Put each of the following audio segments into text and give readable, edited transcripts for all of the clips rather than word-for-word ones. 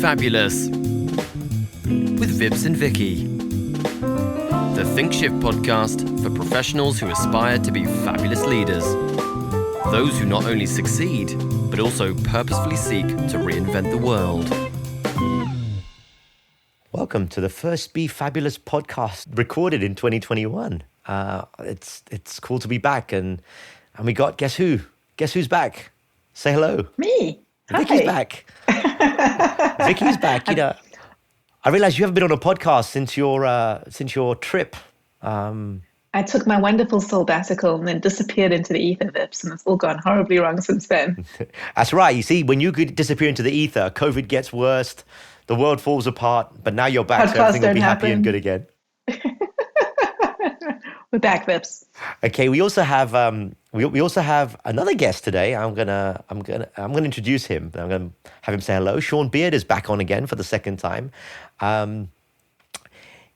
Fabulous with Vips and Vicky. The ThinqShift podcast for professionals who aspire to be fabulous leaders. Those who not only succeed, but also purposefully seek to reinvent the world. Welcome to the first Be Fabulous podcast recorded in 2021. It's cool to be back, and we got guess who? Guess who's back? Say hello. Me. Vicky's Hi. back. Vicky's back. You know, I realize you haven't been on a podcast since your trip. I took my wonderful sabbatical and then disappeared into the ether, Vips, and it's all gone horribly wrong since then. That's right. You see, when you could disappear into the ether, COVID gets worse, the world falls apart. But now you're back, so everything will be happy and good again. We're back, Vips. Okay, we also have another guest today. I'm gonna introduce him. I'm gonna have him say hello. Sean Beard is back on again for the second time.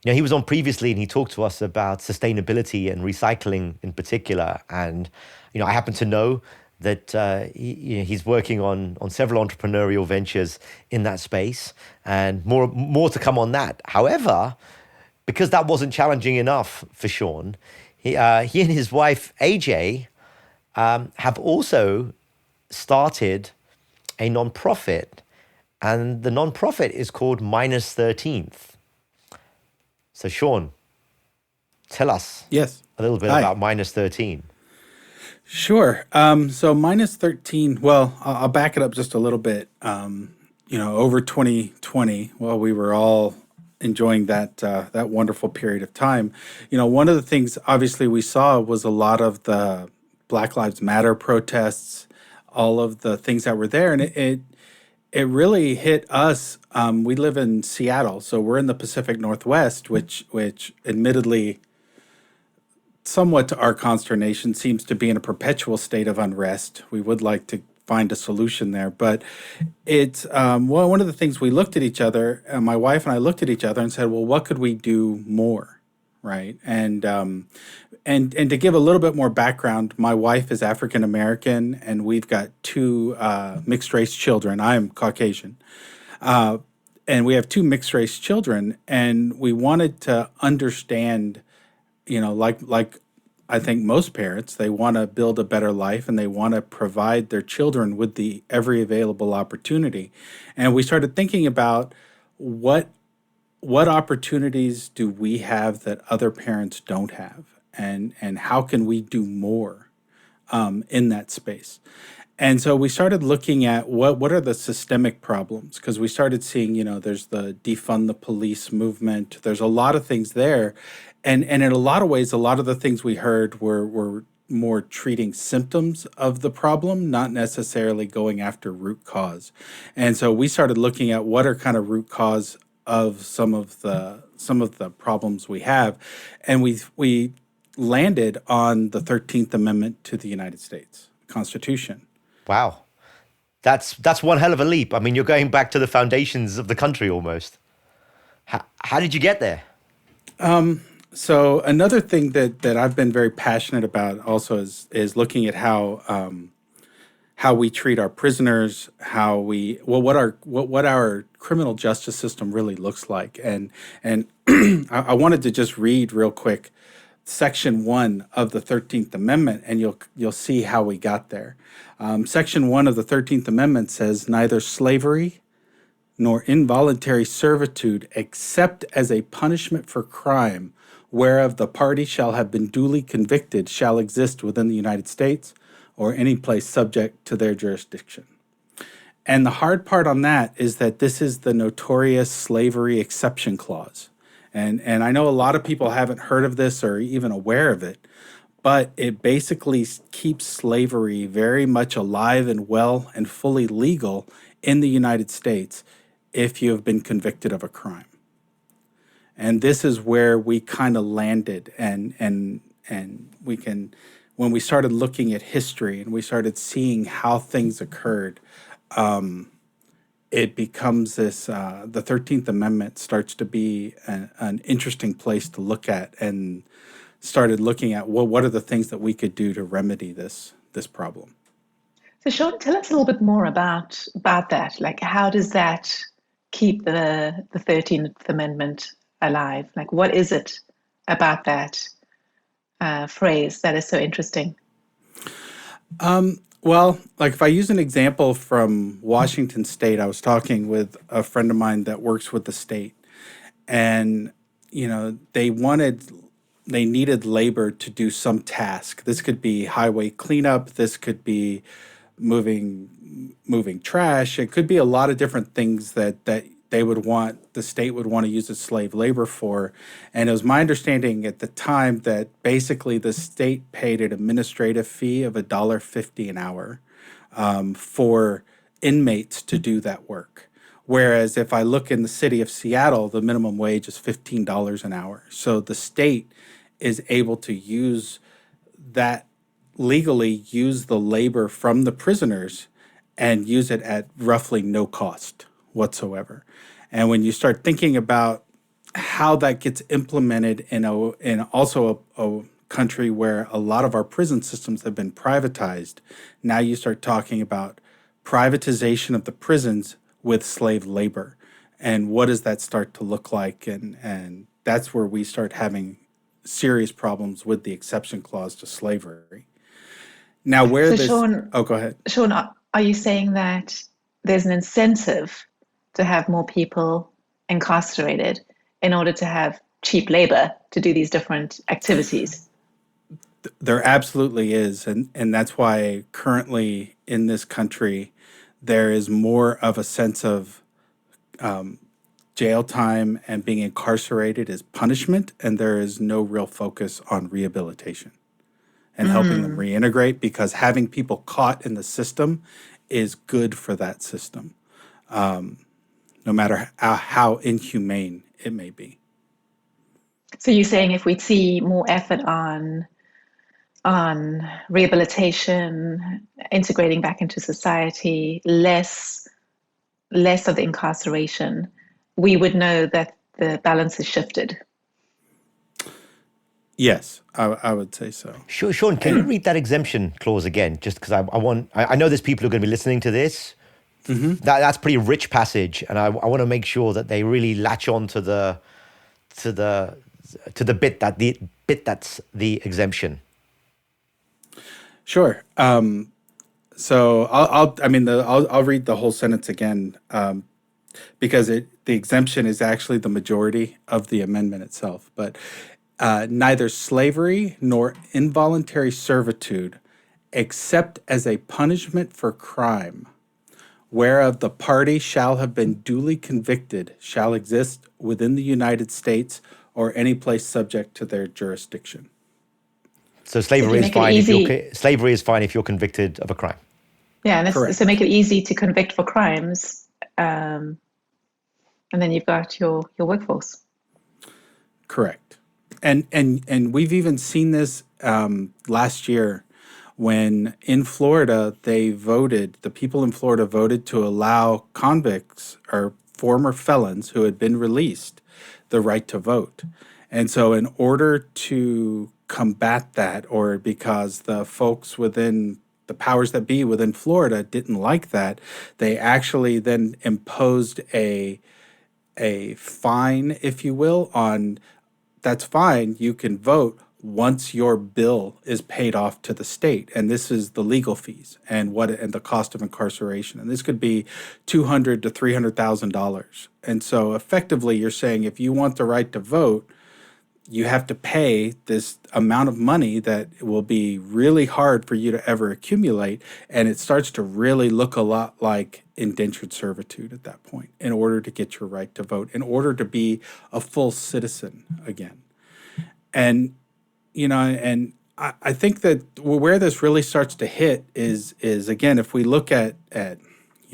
He was on previously, and he talked to us about sustainability and recycling in particular. And I happen to know that he's working on several entrepreneurial ventures in that space, and more to come on that. However, because that wasn't challenging enough for Sean, he and his wife, AJ, have also started a nonprofit, and the nonprofit is called Minus 13th. So Sean, tell us a little bit about Minus 13. Sure. So Minus 13, well, I'll back it up just a little bit. Over 2020, while we were all enjoying that wonderful period of time, one of the things obviously we saw was a lot of the Black Lives Matter protests, all of the things that were there, and it really hit us. We live in Seattle, so we're in the Pacific Northwest, which admittedly, somewhat to our consternation, seems to be in a perpetual state of unrest. We would like to find a solution there, but it's one of the things we looked at each other, my wife and I looked at each other and said, well, what could we do more, right? And to give a little bit more background, my wife is African American, and we've got two mixed race children. I am Caucasian, and we have two mixed race children, and we wanted to understand, like I think most parents, they want to build a better life, and they want to provide their children with the every available opportunity. And we started thinking about what opportunities do we have that other parents don't have, and how can we do more in that space. And so we started looking at what are the systemic problems, because we started seeing, there's the defund the police movement. There's a lot of things there. And in a lot of ways, a lot of the things we heard were more treating symptoms of the problem, not necessarily going after root cause. And so we started looking at what are kind of root cause of some of the problems we have, and we landed on the 13th Amendment to the United States Constitution. Wow. That's one hell of a leap. I mean, you're going back to the foundations of the country almost. How did you get there? So another thing that I've been very passionate about also is looking at how we treat our prisoners, what our criminal justice system really looks like, and I wanted to just read real quick Section 1 of the 13th Amendment, and you'll see how we got there. Section 1 of the 13th Amendment says, "Neither slavery nor involuntary servitude, except as a punishment for crime, whereof the party shall have been duly convicted, shall exist within the United States or any place subject to their jurisdiction." And the hard part on that is that this is the notorious slavery exception clause. And I know a lot of people haven't heard of this or even aware of it, but it basically keeps slavery very much alive and well and fully legal in the United States if you have been convicted of a crime. And this is where we kind of landed, and we can, when we started looking at history and we started seeing how things occurred, it becomes this, the 13th Amendment starts to be an interesting place to look at, and started looking at, well, what are the things that we could do to remedy this problem? So Sean, tell us a little bit more about that. Like, how does that keep the 13th Amendment alive? Like, what is it about that phrase that is so interesting? Well, like if I use an example from Washington State, I was talking with a friend of mine that works with the state, and they needed labor to do some task. This could be highway cleanup. This could be moving trash. It could be a lot of different things that the state would want to use as slave labor for. And it was my understanding at the time that basically the state paid an administrative fee of $1.50 an hour for inmates to do that work. Whereas if I look in the city of Seattle, the minimum wage is $15 an hour. So the state is able to legally use the labor from the prisoners and use it at roughly no cost whatsoever. And when you start thinking about how that gets implemented in also a country where a lot of our prison systems have been privatized, now you start talking about privatization of the prisons with slave labor. And what does that start to look like? And that's where we start having serious problems with the exception clause to slavery. Now, Sean, oh, go ahead. Sean, are you saying that there's an incentive to have more people incarcerated in order to have cheap labor to do these different activities? There absolutely is. And that's why currently in this country, there is more of a sense of jail time and being incarcerated as punishment, and there is no real focus on rehabilitation and helping them reintegrate, because having people caught in the system is good for that system, no matter how inhumane it may be. So you're saying if we see more effort on rehabilitation, integrating back into society, less of the incarceration, we would know that the balance has shifted. Yes, I would say so. Sure, Sean, can you read that exemption clause again? Just because I know there's people who are going to be listening to this. Mm-hmm. That's pretty rich passage, and I want to make sure that they really latch on to the bit that's the exemption. Sure. So I'll read the whole sentence again, because the exemption is actually the majority of the amendment itself. But neither slavery nor involuntary servitude, except as a punishment for crime, whereof the party shall have been duly convicted, shall exist within the United States or any place subject to their jurisdiction. So slavery is fine if you're convicted of a crime. Yeah, and so make it easy to convict for crimes, and then you've got your workforce. Correct. And we've even seen this last year when in Florida the people in Florida voted to allow convicts or former felons who had been released the right to vote. And so in order to combat that, or because the folks within the powers that be within Florida didn't like that, they actually then imposed a fine, if you will, on that's fine, you can vote once your bill is paid off to the state, and this is the legal fees and the cost of incarceration, and this could be $200,000 to $300,000. And so effectively, you're saying if you want the right to vote, you have to pay this amount of money that will be really hard for you to ever accumulate, and it starts to really look a lot like indentured servitude at that point in order to get your right to vote, in order to be a full citizen again. And I think that where this really starts to hit is again, if we look at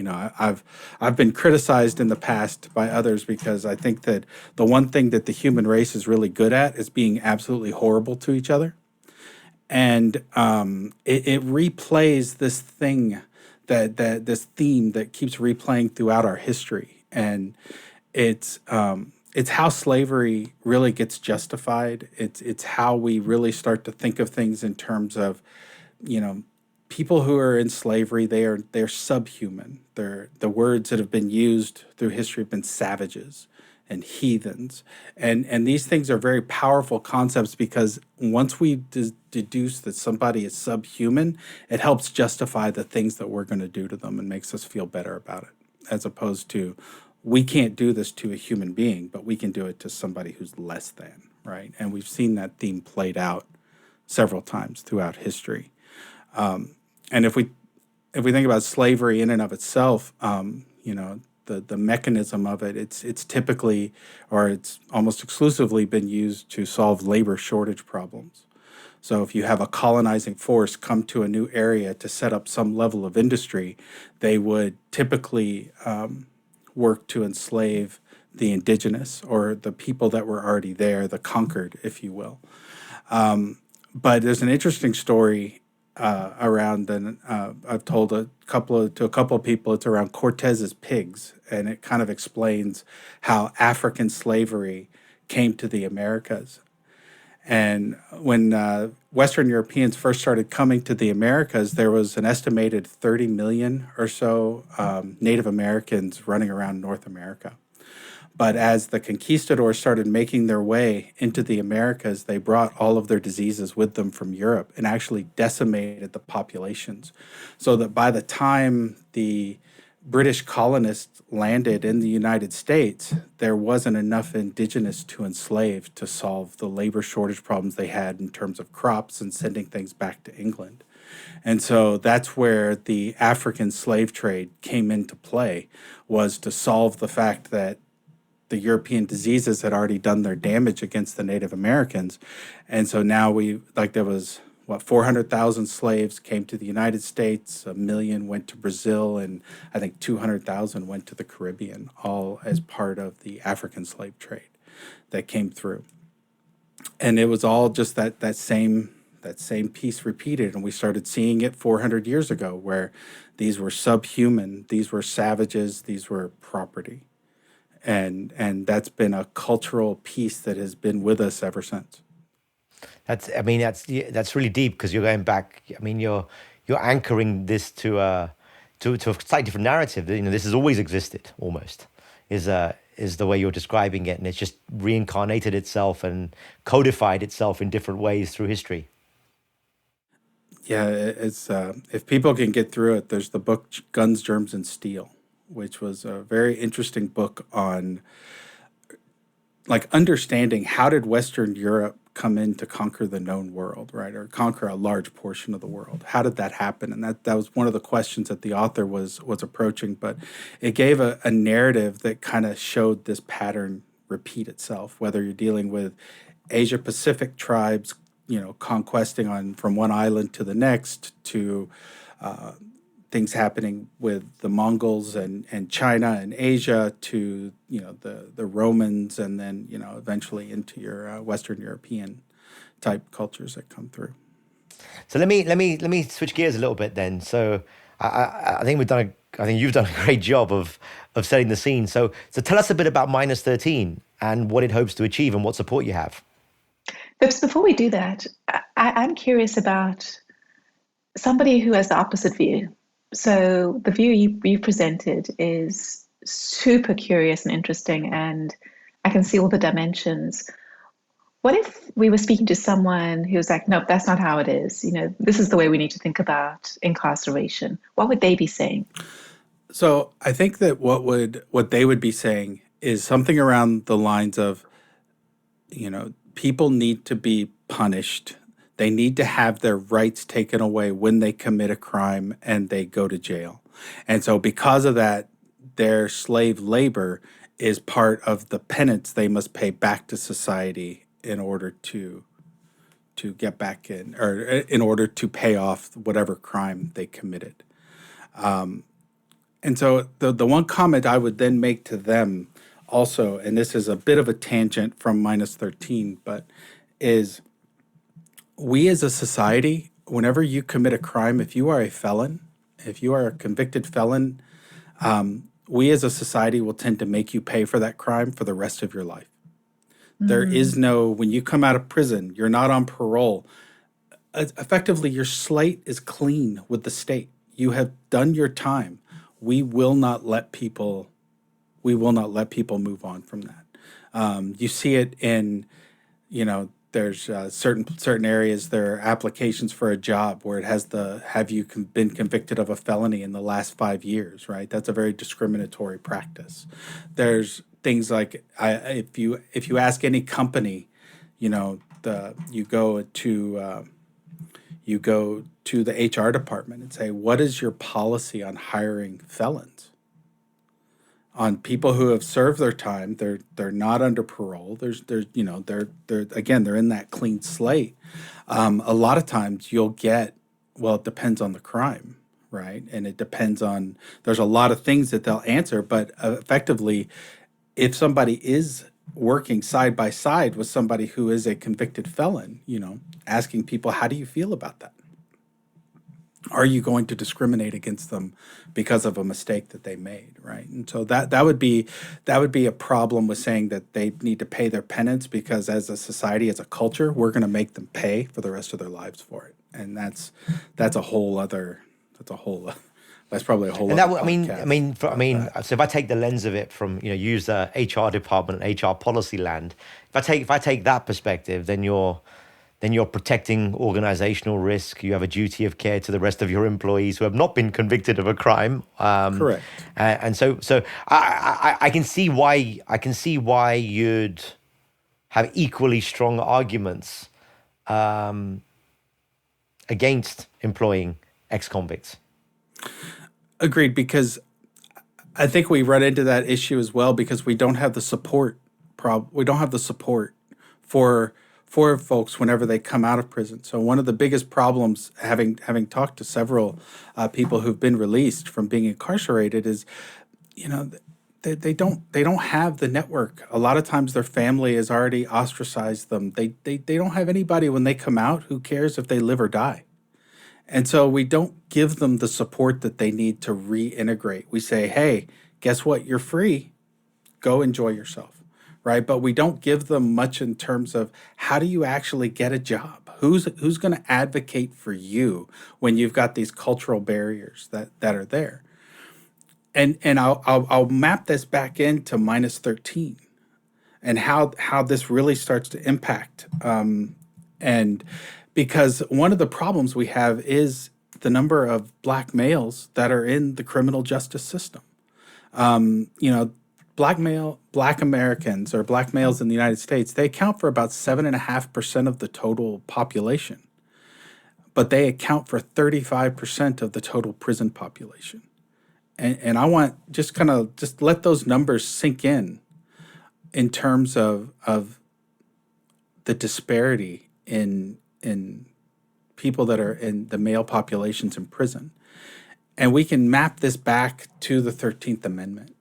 I've been criticized in the past by others because I think that the one thing that the human race is really good at is being absolutely horrible to each other. And it replays this thing that this theme that keeps replaying throughout our history. And it's how slavery really gets justified. It's how we really start to think of things in terms of, people who are in slavery, they're subhuman. The words that have been used through history have been savages and heathens, and these things are very powerful concepts because once we deduce that somebody is subhuman, it helps justify the things that we're going to do to them and makes us feel better about it, as opposed to we can't do this to a human being, but we can do it to somebody who's less than, right? And we've seen that theme played out several times throughout history. And if we think about slavery in and of itself, the mechanism of it, it's typically, or it's almost exclusively been used to solve labor shortage problems. So if you have a colonizing force come to a new area to set up some level of industry, they would typically work to enslave the indigenous or the people that were already there, the conquered, if you will. But there's an interesting story around, and I've told to a couple of people, it's around Cortez's pigs, and it kind of explains how African slavery came to the Americas. And when Western Europeans first started coming to the Americas, there was an estimated 30 million or so Native Americans running around North America. But as the conquistadors started making their way into the Americas, they brought all of their diseases with them from Europe and actually decimated the populations. So that by the time the British colonists landed in the United States, there wasn't enough indigenous to enslave to solve the labor shortage problems they had in terms of crops and sending things back to England. And so that's where the African slave trade came into play, was to solve the fact that the European diseases had already done their damage against the Native Americans. And so now there was, 400,000 slaves came to the United States, 1 million went to Brazil, and I think 200,000 went to the Caribbean, all as part of the African slave trade that came through. And it was all just that same piece repeated, and we started seeing it 400 years ago, where these were subhuman, these were savages, these were property. And that's been a cultural piece that has been with us ever since. That's really deep, because you're going back. I mean, you're anchoring this to a slightly different narrative. This has always existed, almost, is the way you're describing it, and it's just reincarnated itself and codified itself in different ways through history. Yeah, it's if people can get through it, there's the book Guns, Germs, and Steel, which was a very interesting book on understanding how did Western Europe come in to conquer the known world, right? Or conquer a large portion of the world. How did that happen? And that was one of the questions that the author was approaching, but it gave a narrative that kind of showed this pattern repeat itself, whether you're dealing with Asia Pacific tribes, conquesting from one island to the next, to things happening with the Mongols and China and Asia, to the Romans, and then eventually into your Western European type cultures that come through. So let me switch gears a little bit then. So I think you've done a great job of setting the scene. So tell us a bit about Minus 13 and what it hopes to achieve and what support you have. But before we do that, I'm curious about somebody who has the opposite view. So the view you presented is super curious and interesting, and I can see all the dimensions. What if we were speaking to someone who was like, nope, that's not how it is. This is the way we need to think about incarceration. What would they be saying? So I think that what they would be saying is something around the lines of, people need to be punished. They need to have their rights taken away when they commit a crime and they go to jail. And so because of that, their slave labor is part of the penance they must pay back to society in order to get back in, or in order to pay off whatever crime they committed. And so the one comment I would then make to them also, and this is a bit of a tangent from Minus 13, but is we as a society, whenever you commit a crime, if you are a felon, if you are a convicted felon, we as a society will tend to make you pay for that crime for the rest of your life. Mm-hmm. There is when you come out of prison, you're not on parole. effectively your slate is clean with the state. You have done your time. We will not let people. We will not let people move on from that. You see it in, there's certain areas. There are applications for a job where it has the have you been convicted of a felony in the last 5 years, right? That's a very discriminatory practice. There's things like if you ask any company, you go to the HR department and say, what is your policy on hiring felons? On people who have served their time, they're not under parole. They're in that clean slate. A lot of times you'll get, well, it depends on the crime, right? And it depends on, there's a lot of things that they'll answer, but effectively, if somebody is working side by side with somebody who is a convicted felon, asking people, how do you feel about that? Are you going to discriminate against them because of a mistake that they made, right? And so that would be a problem with saying that they need to pay their penance, because as a society, as a culture, we're going to make them pay for the rest of their lives for it, and that's probably a whole other. And so if I take the lens of it from, use the HR department, HR policy land, if I take that perspective, then you're protecting organizational risk. You have a duty of care to the rest of your employees who have not been convicted of a crime. Correct. And so I can see why you'd have equally strong arguments against employing ex-convicts. Agreed, because I think we run into that issue as well because we don't have the support. We don't have the support for folks whenever they come out of prison. So one of the biggest problems, having talked to several people who've been released from being incarcerated, is they don't have the network. A lot of times their family has already ostracized them. They don't have anybody when they come out who cares if they live or die. And so we don't give them the support that they need to reintegrate. We say, hey, guess what? You're free. Go enjoy yourself, right? But we don't give them much in terms of how do you actually get a job? Who's going to advocate for you when you've got these cultural barriers that are there? And I'll map this back into -13 and how this really starts to impact. And because one of the problems we have is the number of Black males that are in the criminal justice system. Black Americans or Black males in the United States, they account for about 7.5% of the total population, but they account for 35% of the total prison population. And I want just let those numbers sink in terms of the disparity in people that are in the male populations in prison. And we can map this back to the 13th Amendment,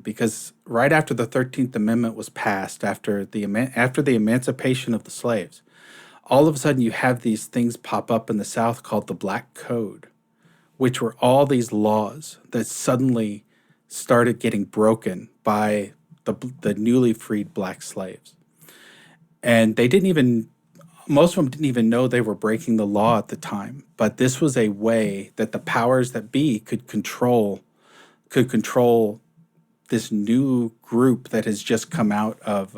because right after the 13th Amendment was passed, after the emancipation of the slaves, all of a sudden you have these things pop up in the South called the Black Code, which were all these laws that suddenly started getting broken by the newly freed Black slaves. And most of them didn't even know they were breaking the law at the time. But this was a way that the powers that be could control this new group that has just come out of,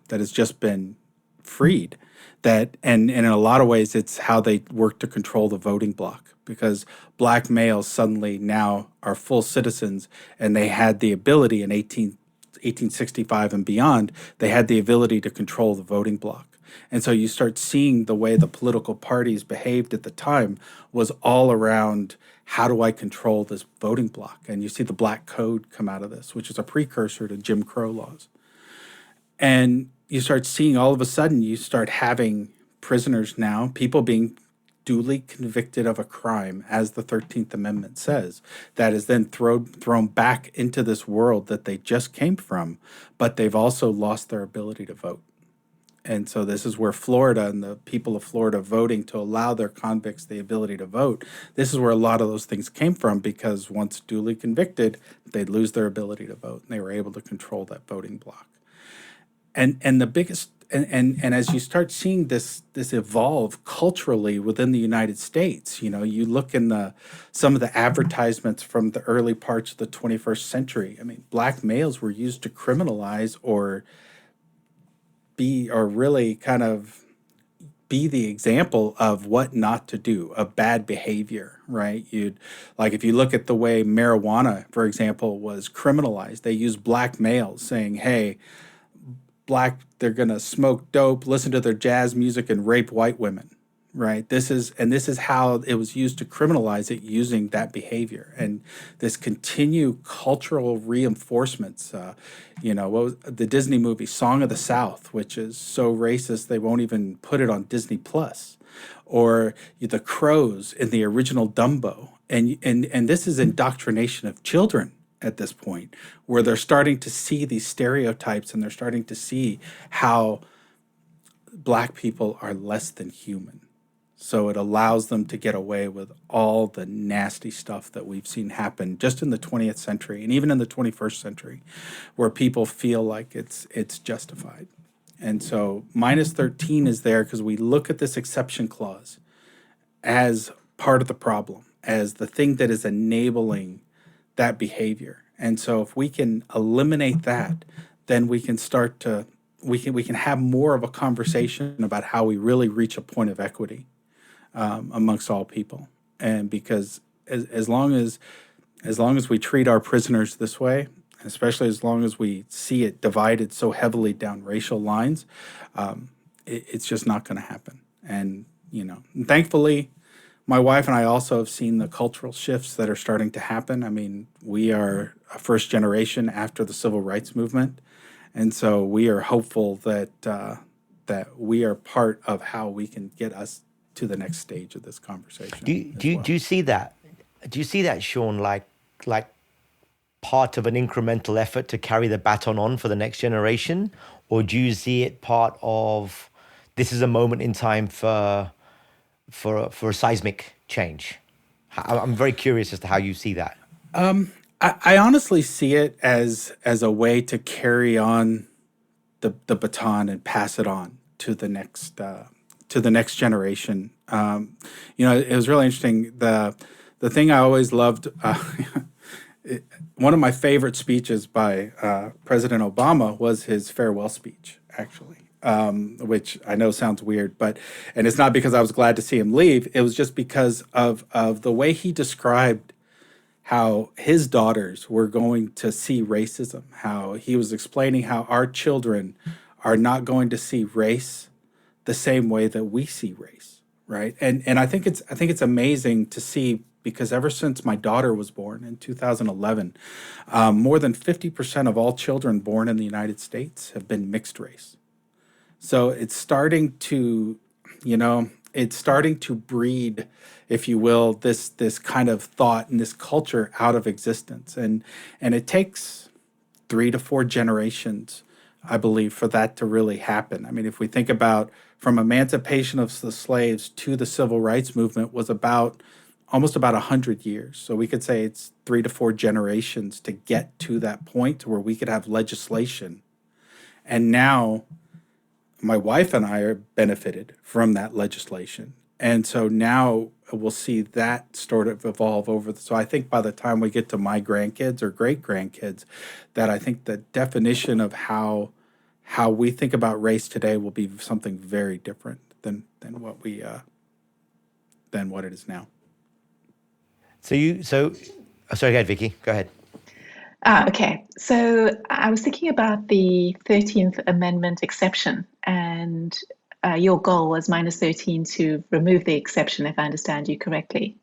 that has just been freed. And in a lot of ways, it's how they work to control the voting bloc, because Black males suddenly now are full citizens, and they had the ability in 1865 and beyond, they had the ability to control the voting bloc. And so you start seeing the way the political parties behaved at the time was all around, how do I control this voting bloc? And you see the Black Code come out of this, which is a precursor to Jim Crow laws. And you start seeing, all of a sudden, you start having prisoners now, people being duly convicted of a crime, as the 13th Amendment says, that is then thrown back into this world that they just came from, but they've also lost their ability to vote. And so this is where Florida and the people of Florida voting to allow their convicts the ability to vote. This is where a lot of those things came from, because once duly convicted, they'd lose their ability to vote, and they were able to control that voting bloc. And the biggest, and as you start seeing this evolve culturally within the United States, you look in some of the advertisements from the early parts of the 21st century. I mean, black males were used to criminalize or really kind of be the example of what not to do, of bad behavior, right? If you look at the way marijuana, for example, was criminalized, they used black males saying, hey, they're going to smoke dope, listen to their jazz music, and rape white women, right? This is how it was used to criminalize it, using that behavior. And this continued cultural reinforcements, what was the Disney movie Song of the South, which is so racist they won't even put it on Disney Plus, or the crows in the original Dumbo. And this is indoctrination of children at this point, where they're starting to see these stereotypes, and they're starting to see how black people are less than human. So it allows them to get away with all the nasty stuff that we've seen happen just in the 20th century and even in the 21st century, where people feel like it's justified. And so minus 13 is there because we look at this exception clause as part of the problem, as the thing that is enabling that behavior. And so if we can eliminate that, then we can start to we can have more of a conversation about how we really reach a point of equity amongst all people. And because as long as we treat our prisoners this way, especially as long as we see it divided so heavily down racial lines, it's just not going to happen. And thankfully, my wife and I also have seen the cultural shifts that are starting to happen. I mean, we are a first generation after the civil rights movement, and so we are hopeful that we are part of how we can get us to the next stage of this conversation. Do you see that? Do you see that, Sean, like part of an incremental effort to carry the baton on for the next generation, or do you see it part of this is a moment in time for a seismic change? I'm very curious as to how you see that. I honestly see it as a way to carry on the baton and pass it on to the next generation. It was really interesting. The thing I always loved, one of my favorite speeches by President Obama was his farewell speech, actually. Which I know sounds weird, and it's not because I was glad to see him leave. It was just because of the way he described how his daughters were going to see racism, how he was explaining how our children are not going to see race the same way that we see race, right? And I think it's amazing to see, because ever since my daughter was born in 2011, more than 50% of all children born in the United States have been mixed race. So it's starting to, breed, if you will, this kind of thought and this culture out of existence. And it takes 3 to 4 generations, I believe, for that to really happen. I mean, if we think about from emancipation of the slaves to the civil rights movement was almost about 100 years. So we could say it's 3 to 4 generations to get to that point where we could have legislation. And now my wife and I are benefited from that legislation. And so now we'll see that sort of evolve over. So I think by the time we get to my grandkids or great grandkids, that I think the definition of how we think about race today will be something very different than what it is now. Sorry, go ahead, Vicky. Go ahead. Okay, so I was thinking about the 13th Amendment exception, and your goal was minus 13 to remove the exception, if I understand you correctly.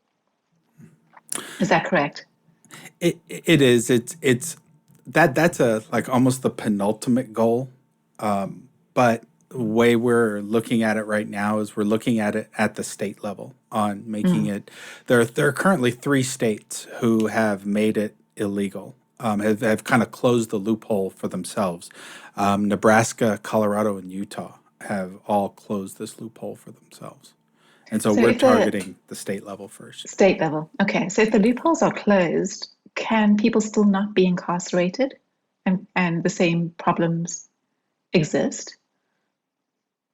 Is that correct? It is. It's that's almost the penultimate goal, but the way we're looking at it right now is we're looking at it at the state level on making it. There are currently 3 states who have made it illegal. Have kind of closed the loophole for themselves. Nebraska, Colorado, and Utah have all closed this loophole for themselves. And so we're targeting the state level first. State level. Okay. So if the loopholes are closed, can people still not be incarcerated and the same problems exist?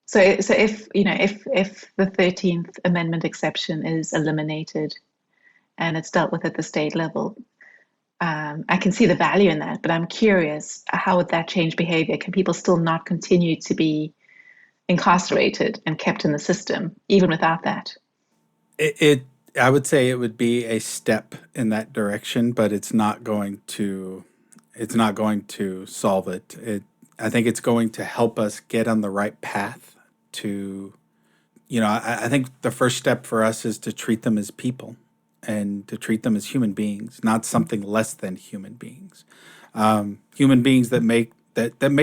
So if the 13th Amendment exception is eliminated and it's dealt with at the state level, I can see the value in that, but I'm curious, how would that change behavior? Can people still not continue to be incarcerated and kept in the system even without that? I would say it would be a step in that direction, but it's not going to solve it. I think it's going to help us get on the right path to, I think the first step for us is to treat them as people and to treat them as human beings, not something less than human beings. Human beings that made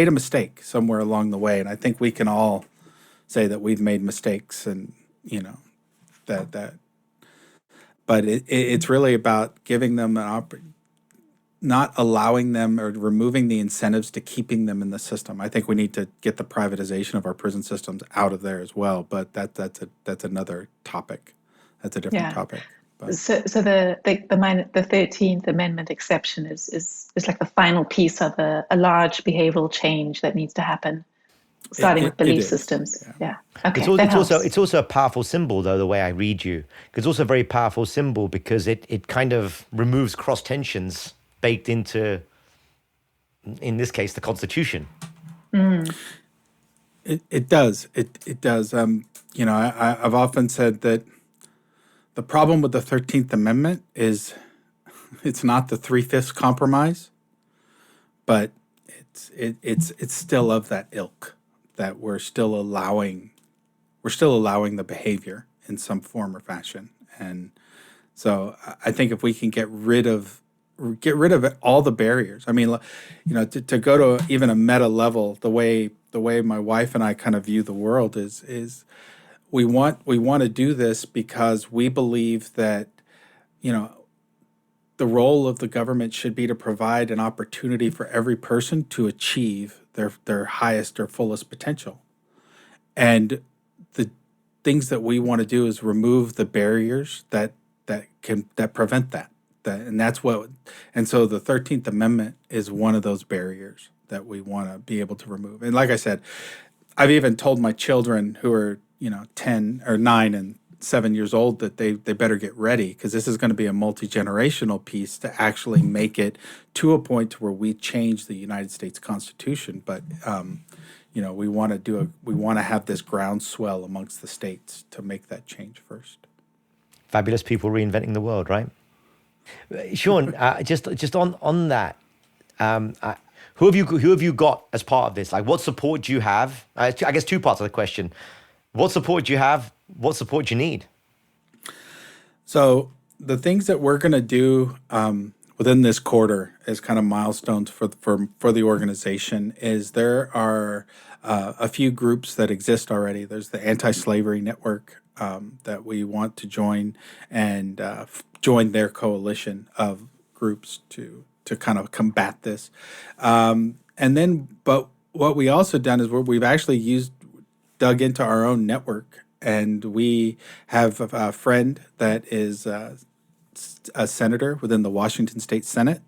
a mistake somewhere along the way. And I think we can all say that we've made mistakes, and that. But it's really about giving them not allowing them or removing the incentives to keeping them in the system. I think we need to get the privatization of our prison systems out of there as well. But that's another topic. That's a different topic. But. So the 13th Amendment exception is like the final piece of a large behavioral change that needs to happen, starting with belief systems. Yeah. Okay. It's also a powerful symbol, though, the way I read you. It's also a very powerful symbol because it kind of removes cross tensions baked into, in this case, the Constitution. Mm. It does. It does. I've often said that the problem with the 13th Amendment is it's not the 3/5 compromise, but it's still of that ilk, that we're still allowing the behavior in some form or fashion. And so I think if we can get rid of all the barriers. I mean, to go to even a meta level, the way my wife and I kind of view the world is we want to do this because we believe that, the role of the government should be to provide an opportunity for every person to achieve their highest or fullest potential. And the things that we want to do is remove the barriers that prevent that. And so the 13th Amendment is one of those barriers that we want to be able to remove. And like I said, I've even told my children who are, 10 or 9 and 7 years old that they better get ready, because this is going to be a multi-generational piece to actually make it to a point to where we change the United States Constitution. But, we want to have this groundswell amongst the states to make that change first. Fabulous people reinventing the world, right? Sean, just on that, who have you got as part of this? Like, what support do you have? I guess two parts of the question: what support do you have? What support do you need? So the things that we're going to do within this quarter as kind of milestones for the organization is there are a few groups that exist already. There's the Anti-Slavery Network that we want to join and join their coalition of groups to kind of combat this. But what we also done is we've actually dug into our own network, and we have a friend that is a senator within the Washington State Senate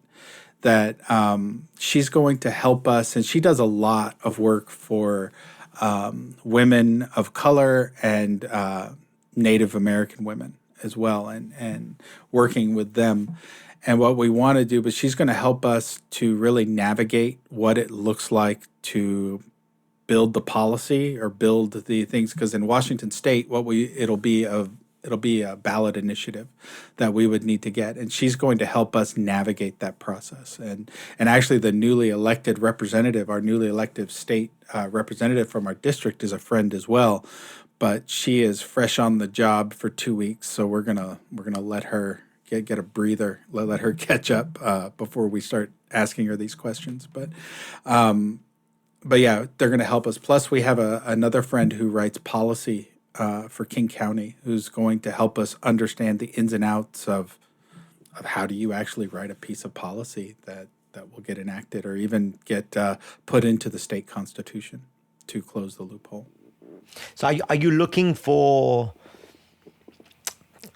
that she's going to help us, and she does a lot of work for women of color and Native American women as well, and working with them. And what we want to do, but she's going to help us to really navigate what it looks like to build the policy or build the things, because in Washington State, it'll be a ballot initiative that we would need to get, and she's going to help us navigate that process. And actually, the newly elected representative, our newly elected state representative from our district, is a friend as well, but she is fresh on the job for 2 weeks, so we're gonna let her get a breather, let her catch up before we start asking her these questions. But yeah, they're going to help us. Plus, we have another friend who writes policy for King County, who's going to help us understand the ins and outs of how do you actually write a piece of policy that will get enacted or even get put into the state constitution to close the loophole. So are you looking for...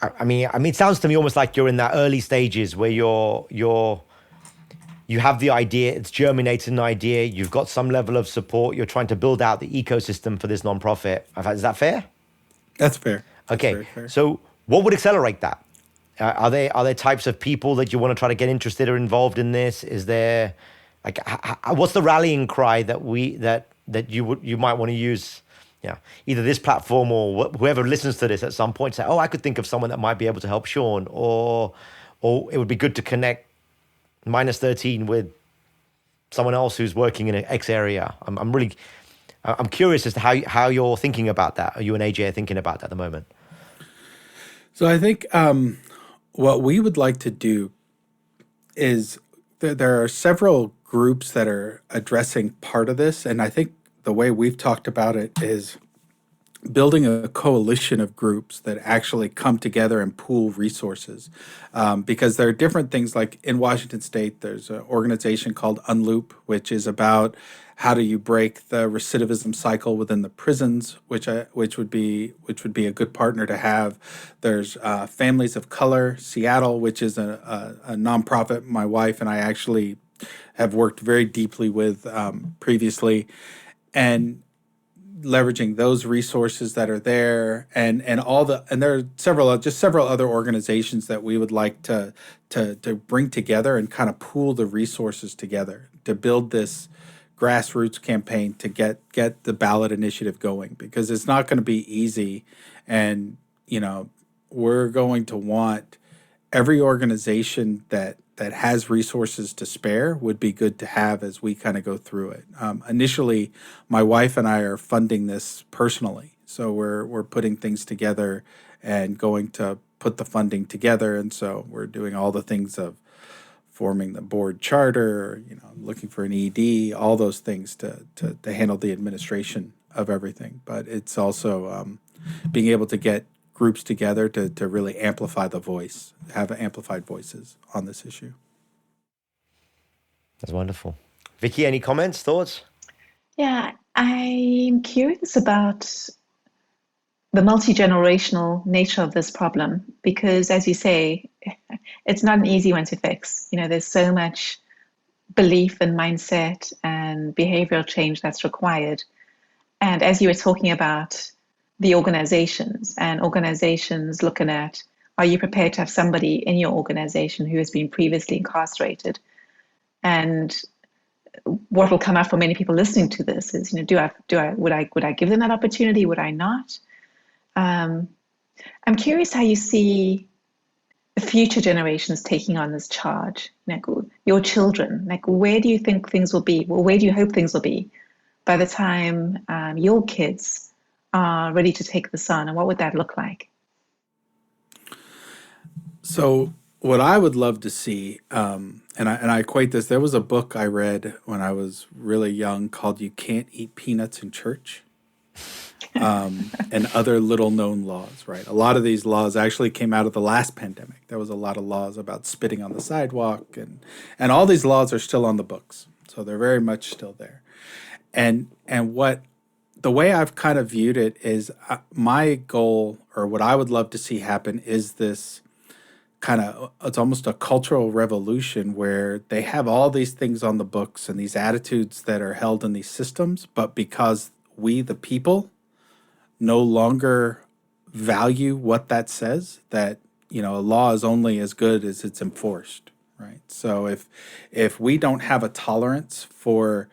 I mean, it sounds to me almost like you're in that early stages where you're you have the idea, it's germinated an idea, you've got some level of support, you're trying to build out the ecosystem for this nonprofit. Is that fair? That's fair. That's Okay, very fair. so what would accelerate that? Are there types of people that you want to try to get interested or involved in this? Is there like what's the rallying cry that you might want to use? Yeah, either this platform or whoever listens to this at some point say, oh, I could think of someone that might be able to help Sean, or it would be good to connect minus 13 with someone else who's working in an X area. I'm curious as to how you're thinking about that. Are you and AJ are thinking about that at the moment? So I think what we would like to do is there are several groups that are addressing part of this, and I think the way we've talked about it is building a coalition of groups that actually come together and pool resources. Because there are different things, like in Washington State, there's an organization called Unloop, which is about how do you break the recidivism cycle within the prisons, which would be a good partner to have. There's Families of Color Seattle, which is a nonprofit my wife and I actually have worked very deeply with previously, and leveraging those resources that are there, and there are several other organizations that we would like to bring together and kind of pool the resources together to build this grassroots campaign to get the ballot initiative going, because it's not going to be easy, and we're going to want every organization that has resources to spare would be good to have as we kind of go through it. Initially, my wife and I are funding this personally, so we're putting things together and going to put the funding together, and so we're doing all the things of forming the board charter, looking for an ED, all those things to handle the administration of everything. But it's also being able to get groups together to really amplify the voice, have amplified voices on this issue. That's wonderful. Vicky, any comments, thoughts? Yeah, I'm curious about the multi-generational nature of this problem, because as you say, it's not an easy one to fix. There's so much belief and mindset and behavioral change that's required. And as you were talking about the organizations looking at, are you prepared to have somebody in your organization who has been previously incarcerated? And what will come out for many people listening to this is, would I give them that opportunity? Would I not? I'm curious how you see the future generations taking on this charge. Your children, where do you think things will be? Well, where do you hope things will be by the time your kids are ready to take this on, and what would that look like? So what I would love to see, and I equate this, there was a book I read when I was really young called You Can't Eat Peanuts in Church, and other little known laws, right? A lot of these laws actually came out of the last pandemic. There was a lot of laws about spitting on the sidewalk, and all these laws are still on the books. So they're very much still there. And the way I've kind of viewed it is my goal, or what I would love to see happen, is this kind of, it's almost a cultural revolution where they have all these things on the books and these attitudes that are held in these systems, but because we, the people, no longer value what that says, that, a law is only as good as it's enforced, right? So if we don't have a tolerance for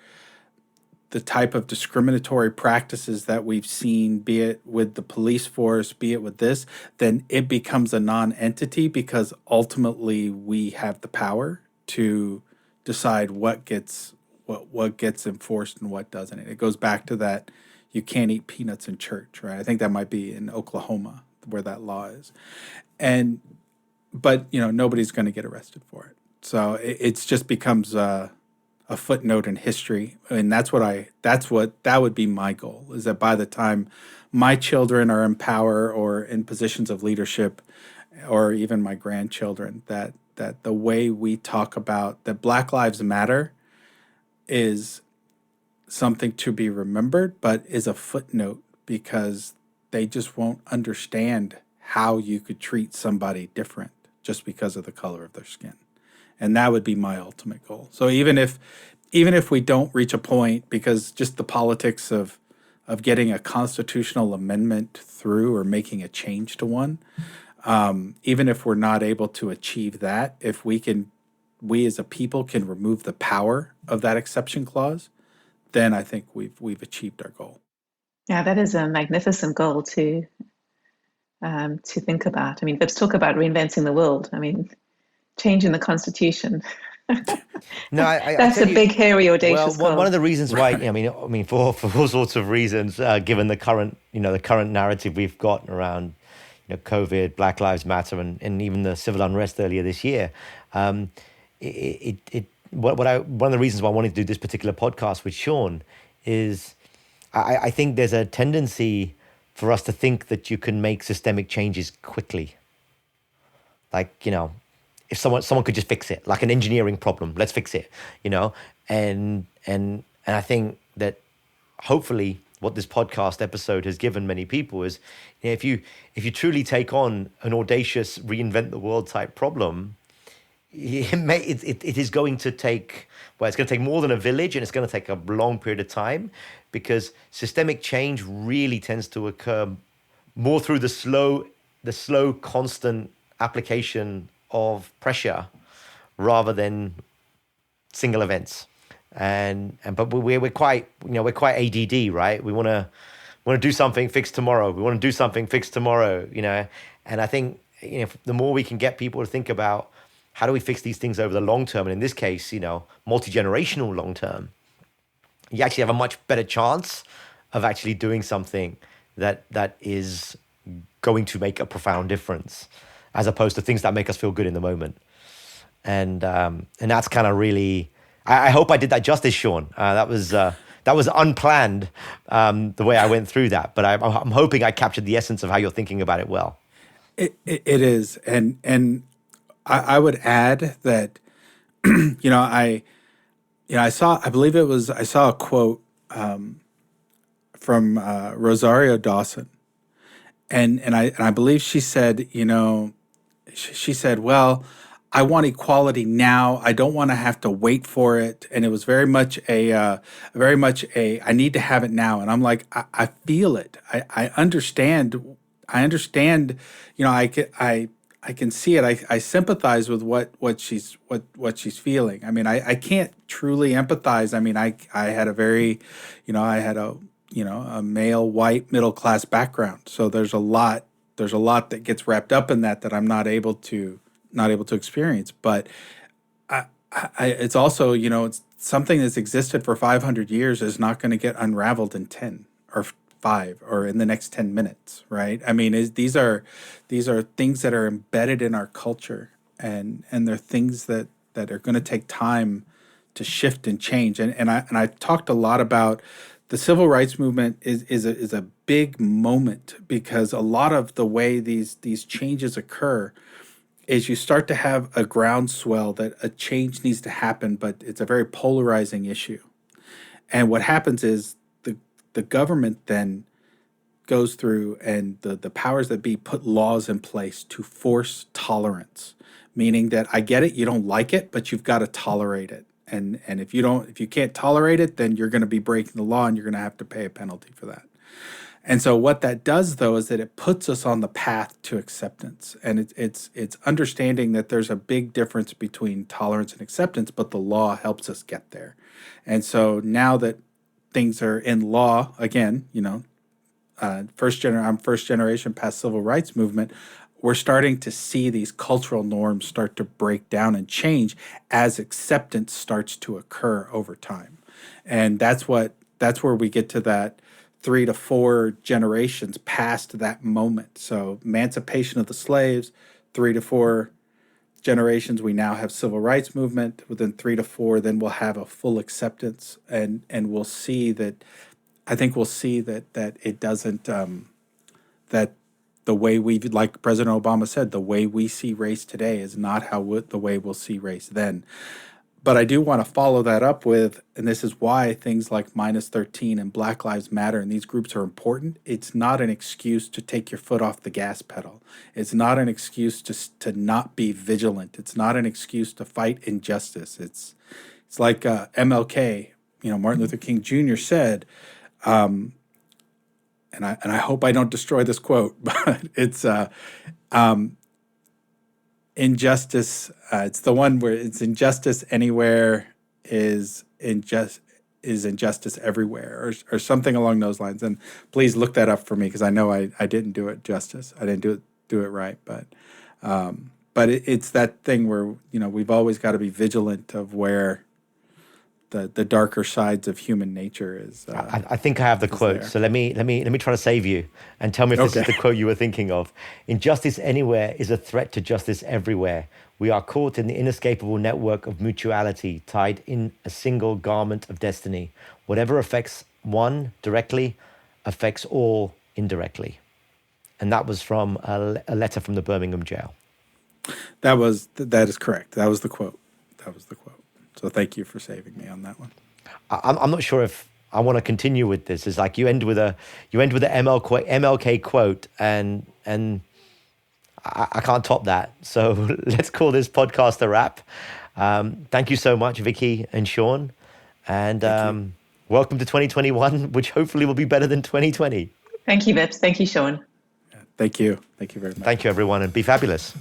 the type of discriminatory practices that we've seen, be it with the police force, be it with this, then it becomes a non-entity, because ultimately we have the power to decide what gets enforced and what doesn't. It goes back to that you can't eat peanuts in church, right? I think that might be in Oklahoma where that law is. But nobody's going to get arrested for it. So it's just becomes a footnote in history, and that would be my goal, is that by the time my children are in power or in positions of leadership, or even my grandchildren, that the way we talk about that Black Lives Matter is something to be remembered, but is a footnote, because they just won't understand how you could treat somebody different just because of the color of their skin. And that would be my ultimate goal. So even if we don't reach a point, because just the politics of getting a constitutional amendment through or making a change to one, even if we're not able to achieve that, if we as a people can remove the power of that exception clause, then I think we've achieved our goal. Yeah, that is a magnificent goal to think about. I mean, let's talk about reinventing the world. I mean, changing the Constitution. No, I That's tell a you, big, hairy, well, audacious goal. one of the reasons why, I mean, for all sorts of reasons, given the current, the current narrative we've got around, COVID, Black Lives Matter, and even the civil unrest earlier this year, one of the reasons why I wanted to do this particular podcast with Sean is I think there's a tendency for us to think that you can make systemic changes quickly. Like, if someone could just fix it, like an engineering problem, let's fix it, and I think that hopefully what this podcast episode has given many people is, if you truly take on an audacious reinvent the world type problem, it is going to take, well, it's going to take more than a village, and it's going to take a long period of time, because systemic change really tends to occur more through the slow constant application of pressure rather than single events. But we're quite ADD, right? We want to do something, fix tomorrow. We want to do something, fix tomorrow, and I think the more we can get people to think about how do we fix these things over the long term, and in this case, multi-generational long term, you actually have a much better chance of actually doing something that is going to make a profound difference, as opposed to things that make us feel good in the moment. And that's kind of really, I hope I did that justice, Sean. That was unplanned, the way I went through that, but I'm hoping I captured the essence of how you're thinking about it well. It is, and I would add that, I saw a quote from Rosario Dawson, and I believe she said, she said, well, I want equality now. I don't want to have to wait for it. And it was very much a I need to have it now. And I'm like, I feel it. I understand. I can see it. I sympathize with what she's feeling. I mean, I can't truly empathize. I mean, I had a very, I had a male white middle class background. So there's a lot that gets wrapped up in that I'm not able to experience. But it's also, it's something that's existed for 500 years is not going to get unraveled in 10 or 5 or in the next 10 minutes, right? I mean, these are things that are embedded in our culture, and they're things that are going to take time to shift and change. And I talked a lot about the civil rights movement is a big moment, because a lot of the way these changes occur is you start to have a groundswell that a change needs to happen, but it's a very polarizing issue. And what happens is the government then goes through, and the powers that be put laws in place to force tolerance, meaning that I get it, you don't like it, but you've got to tolerate it. And if you can't tolerate it, then you're going to be breaking the law, and you're going to have to pay a penalty for that. And so what that does, though, is that it puts us on the path to acceptance. And it's understanding that there's a big difference between tolerance and acceptance, but the law helps us get there. And so now that things are in law again, I'm first generation past civil rights movement, we're starting to see these cultural norms start to break down and change as acceptance starts to occur over time. And that's where we get to that 3 to 4 generations past that moment. So emancipation of the slaves, 3 to 4 generations, we now have civil rights movement. Within 3 to 4, then we'll have a full acceptance, and we'll see that. I think we'll see that it doesn't that the way like President Obama said, the way we see race today is not the way we'll see race then. But I do want to follow that up with, and this is why things like Minus 13 and Black Lives Matter and these groups are important. It's not an excuse to take your foot off the gas pedal. It's not an excuse to not be vigilant. It's not an excuse to fight injustice. It's like MLK, Martin Luther King Jr. said, and I hope I don't destroy this quote, but it's injustice. It's the one where it's injustice anywhere is injustice everywhere, or something along those lines. And please look that up for me, because I know I didn't do it justice. I didn't do it right, but it's that thing where we've always got to be vigilant of where the darker sides of human nature is. I think I have the quote. There. So let me try to save you and tell me if this is the quote you were thinking of. Injustice anywhere is a threat to justice everywhere. We are caught in the inescapable network of mutuality, tied in a single garment of destiny. Whatever affects one directly affects all indirectly. And that was from a letter from the Birmingham jail. That is correct. That was the quote. So thank you for saving me on that one. I'm not sure if I want to continue with this. It's like you end with a MLK quote, and I can't top that. So let's call this podcast a wrap. Thank you so much, Vicky and Sean, and welcome to 2021, which hopefully will be better than 2020. Thank you, Vips. Thank you, Sean. Thank you very much. Thank you, everyone, and be fabulous.